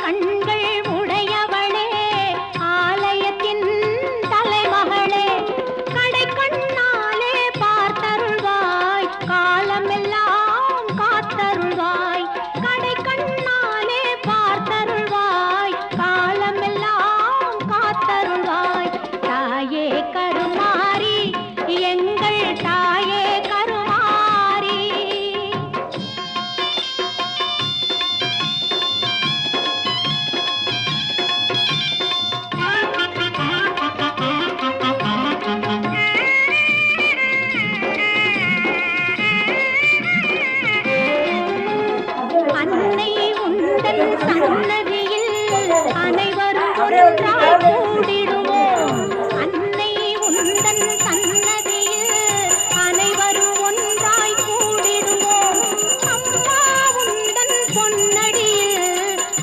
கண்கள் உடையவளே ஆலயத்தின் தலைமகளே கடை கண்ணாலே பார்த்தருள்வாய் காலமெல்லாம் காத்தருள்வாய் கடை கண்ணாலே பார்த்தருள்வாய் காலமெல்லாம் காத்தருள்வாய் தாயே கருமாரி எங்கள் தாயே கருமாரி அன்னை உந்தன் சன்னதியில் அனைவரும் ஒன்றாய் கூடிடும்